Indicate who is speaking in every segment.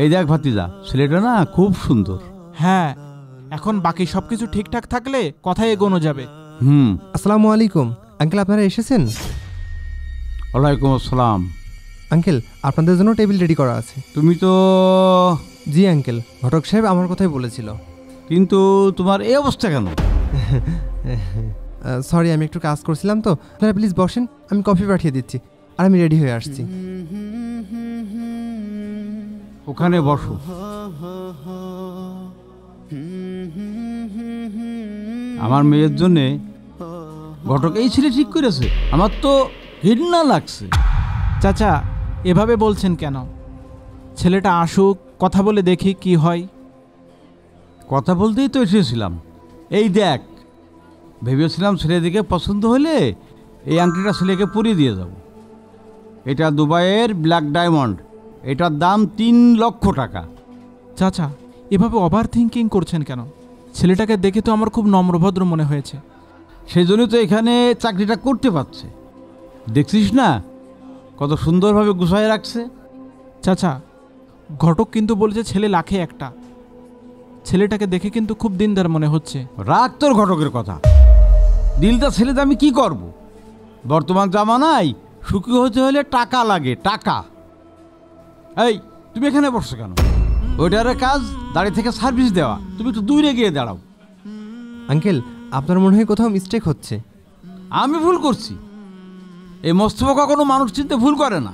Speaker 1: এই দেখ ভাতিজা, ছেলেটা না খুব সুন্দর।
Speaker 2: হ্যাঁ, এখন বাকি সবকিছু ঠিকঠাক থাকলে কথাই এগোনো যাবে।
Speaker 3: আসসালামু আলাইকুম আঙ্কেল, আপনারা এসেছেন?
Speaker 1: ওয়ালাইকুম আসসালাম।
Speaker 3: আঙ্কেল, আপনাদের জন্য টেবিল রেডি করা আছে।
Speaker 1: তুমি তো...
Speaker 3: জি আঙ্কেল, ঘটক সাহেব আমার কথাই বলেছিল।
Speaker 1: কিন্তু তোমার এই অবস্থা কেন?
Speaker 3: সরি, আমি একটু কাজ করছিলাম তো। আপনারা প্লিজ বসেন, আমি কফি পাঠিয়ে দিচ্ছি আর আমি রেডি হয়ে আসছি।
Speaker 1: ওখানে বসো। আমার মেয়ের জন্য ঘটক এই ছেলে ঠিক করেছে, আমার তো ঘৃণা লাগছে।
Speaker 2: চাচা, এভাবে বলছেন কেন? ছেলেটা আসুক, কথা বলে দেখি কি হয়।
Speaker 1: কথা বলতেই তো এসেছিলাম। এই দেখ, ভেবেছিলাম ছেলেদিকে পছন্দ হলে এই আংটিটা ছেলেকে পরিয়ে দিয়ে যাব। এটা দুবাইয়ের ব্ল্যাক ডায়মন্ড, এটার দাম 3 লক্ষ টাকা।
Speaker 2: চাচা, এভাবে ওভার থিঙ্কিং করছেন কেন? ছেলেটাকে দেখে তো আমার খুব নম্রভদ্র মনে হয়েছে।
Speaker 1: সেই জন্যই তো এখানে চাকরিটা করতে পারছে। দেখছিস না কত সুন্দরভাবে গুছায় রাখছে।
Speaker 2: চাচা, ঘটক কিন্তু বলেছে ছেলে লাখে একটা। ছেলেটাকে দেখে কিন্তু খুব দিনদার মনে হচ্ছে।
Speaker 1: রাগ তোর ঘটকের কথা। দিলটা ছেলেতে আমি কি করব? বর্তমান জামানায় সুখী হতে হলে টাকা লাগে, টাকা। এই, তুমি এখানে বসছো কেন? ওইটার কাজ দাঁড়িয়ে থেকে সার্ভিস দেওয়া, তুমি একটু দূরে গিয়ে দাঁড়াও।
Speaker 3: আঙ্কেল, আপনার মনে হয় কোথাও মিস্টেক হচ্ছে।
Speaker 1: আমি ভুল করছি? এই মোস্তফা কোনো মানুষ চিনতে ভুল করে না।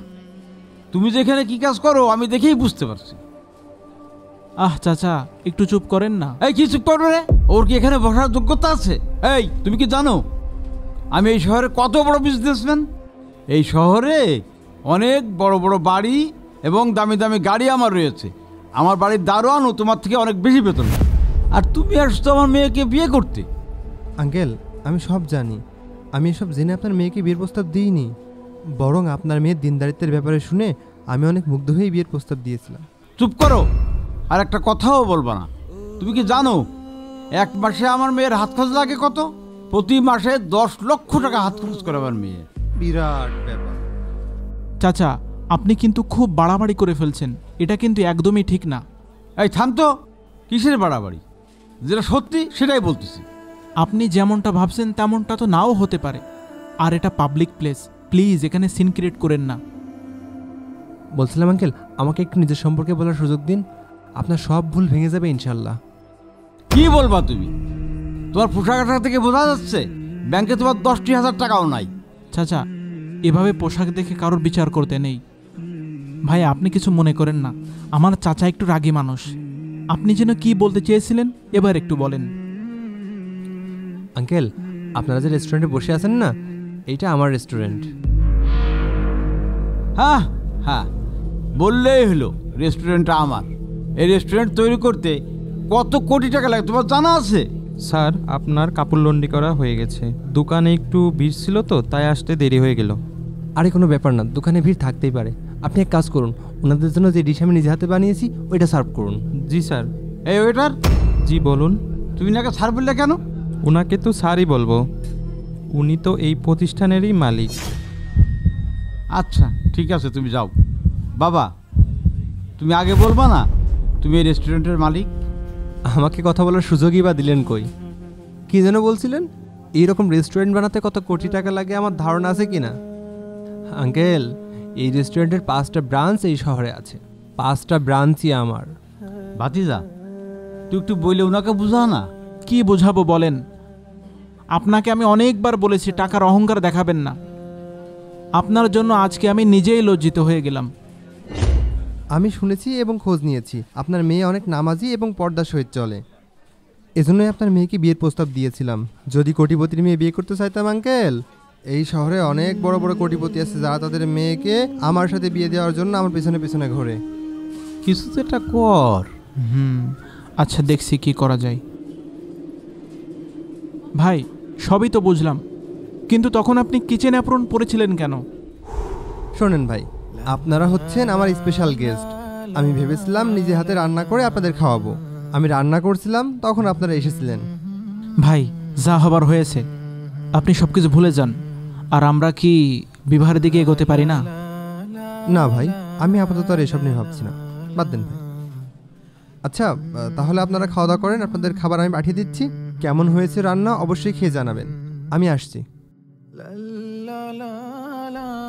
Speaker 1: তুমি যেখানে কি কাজ করো আমি দেখেই বুঝতে পারছি।
Speaker 2: আহ চাচা, একটু চুপ করেন না।
Speaker 1: এই, কি চুপ করবে রে? ওর কি এখানে বসার যোগ্যতা আছে? এই, তুমি কি জানো আমি এই শহরে কত বড় বিজনেসম্যান? এই শহরে অনেক বড় বড় বাড়ি এবং দামি দামি গাড়ি আমার রয়েছে। আমার বাড়ির দারোয়ানও তোমার থেকে অনেক বেশি বেতন। আর তুমি আসছো আমার মেয়েকে বিয়ে করতে।
Speaker 3: আঙ্কেল, আমি সব জানি। আমি এসব জেনে আপনার মেয়েকে বিয়ের প্রস্তাব দিইনি। বরং আপনার মেয়ের দিনদারিত্বের ব্যাপারে শুনে আমি অনেক মুগ্ধ হয়ে বিয়ের প্রস্তাব দিয়েছিলাম।
Speaker 1: চুপ করো, আর একটা কথাও বলবা না। তুমি কি জানো 1 মাসে আমার মেয়ের হাত খরচ লাগে কত? প্রতি মাসে 10 লক্ষ টাকা হাত খরচ করে আমার মেয়ে।
Speaker 3: বিরাট ব্যাপার।
Speaker 2: চাচা, আপনি কিন্তু খুব বাড়াবাড়ি করে ফেলছেন। এটা কিন্তু একদমই ঠিক না।
Speaker 1: এই থাম তো, কিসের বাড়াবাড়ি? যেটা সত্যি সেটাই বলতেছি।
Speaker 2: আপনি যেমনটা ভাবছেন তেমনটা তো নাও হতে পারে। আর এটা পাবলিক প্লেস, প্লিজ এখানে সিন ক্রিয়েট করেন না।
Speaker 3: বলছিলাম আঙ্কেল, আমাকে একটু নিজের সম্পর্কে বলার সুযোগ দিন। আপনার সব ভুল ভেঙে যাবে ইনশাল্লাহ।
Speaker 1: কি বলবা তুমি? তোমার পোশাক আশাক থেকে বোঝা যাচ্ছে ব্যাংকে তোমার 10,000 টাকাও নাই।
Speaker 2: চাচা, এভাবে পোশাক দেখে কারোর বিচার করতে নেই। ভাই, আপনি কিছু মনে করেন না। আমার চাচা একটু রাগী মানুষ। আপনি যেন কি বলতে চেয়েছিলেন এবার একটু বলেন।
Speaker 3: আঙ্কেল, আপনারা যে রেস্টুরেন্টে বসে আছেন না, এইটা আমার রেস্টুরেন্ট।
Speaker 1: হ্যাঁ হ্যাঁ, বললেই হলো রেস্টুরেন্টটা আমার। এই রেস্টুরেন্ট তৈরি করতে কত কোটি টাকা লাগে তোমার জানা আছে?
Speaker 4: স্যার, আপনার কাপড় লন্ডি করা হয়ে গেছে। দোকানে একটু ভিড় ছিল তো, তাই আসতে দেরি হয়ে গেল।
Speaker 3: আরে কোনো ব্যাপার না, দোকানে ভিড় থাকতেই পারে। আপনি এক কাজ করুন, ওনাদের জন্য যে ডিশ আমি নিজে হাতে বানিয়েছি ওইটা সার্ভ করুন।
Speaker 4: জি স্যার।
Speaker 1: এই ওয়েটার,
Speaker 4: জি বলুন।
Speaker 1: তুমি নাকি স্যার বললে কেন?
Speaker 4: ওনাকে তো স্যারই বলবো, উনি তো এই প্রতিষ্ঠানেরই মালিক।
Speaker 1: আচ্ছা ঠিক আছে, তুমি যাও। বাবা, তুমি আগে বলবা না তুমি এই রেস্টুরেন্টের মালিক?
Speaker 3: আমাকে কথা বলার সুযোগই বা দিলেন কই? কি যেন বলছিলেন? এইরকম রেস্টুরেন্ট বানাতে কত কোটি টাকা লাগে আমার ধারণা আছে কি না? আঙ্কেল, এই রেস্টুরেন্টের 5টা ব্রাঞ্চ এই শহরে আছে। 5টা ব্রাঞ্চই আমার।
Speaker 1: ভাতিজা, তুই একটু বইলে ওনাকে বুঝা না।
Speaker 2: কি বোঝাবো বলেন? আপনাকে আমি অনেকবার বলেছি টাকার অহংকার দেখাবেন না। আপনার জন্য আজকে আমি নিজেই লজ্জিত হয়ে গেলাম।
Speaker 3: আমি শুনেছি এবং খোঁজ নিয়েছি আপনার মেয়ে অনেক নামাজি এবং পর্দার সহিত চলে। এজন্যই আপনার মেয়েকে বিয়ের প্রস্তাব দিয়েছিলাম। যদি কোটিপতির মেয়ে বিয়ে করতে চাইতাম আঙ্কেল, এই শহরে অনেক বড় বড় কোটিপতি আছে যারা তাদের মেয়েকে আমার সাথে বিয়ে দেওয়ার জন্য আমার পেছনে পেছনে ঘোরে।
Speaker 1: কিছু তো এটা কর।
Speaker 2: আচ্ছা, দেখছি কি করা যায়। ভাই, সবই তো বুঝলাম, কিন্তু তখন আপনি কিচেন অ্যাপ্রন পরেছিলেন কেন?
Speaker 3: শোনেন ভাই, আপনারা হচ্ছেন আমার স্পেশাল গেস্ট। আমি ভেবেছিলাম নিজে হাতে রান্না করে আপনাদের খাওয়াবো। আমি রান্না করছিলাম, তখন আপনারা এসেছিলেন।
Speaker 2: ভাই, যা হবার হয়েছে, আপনি সব কিছু ভুলে যান। আর আমরা কি বিবাহের দিকে এগোতে পারি না?
Speaker 3: না ভাই, আমি আপাতত আর এসব নিয়ে ভাবছি না। বাদ দেন ভাই। আচ্ছা, তাহলে আপনারা খাওয়া দাওয়া করেন, আপনাদের খাবার আমি পাঠিয়ে দিচ্ছি। কেমন হয়েছে রান্না অবশ্যই খেয়ে জানাবেন। আমি আসছি।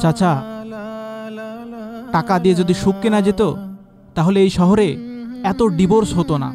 Speaker 2: চাচা, টাকা দিয়ে যদি সুখ কেনা যেত তাহলে এই শহরে এত ডিভোর্স হতো না।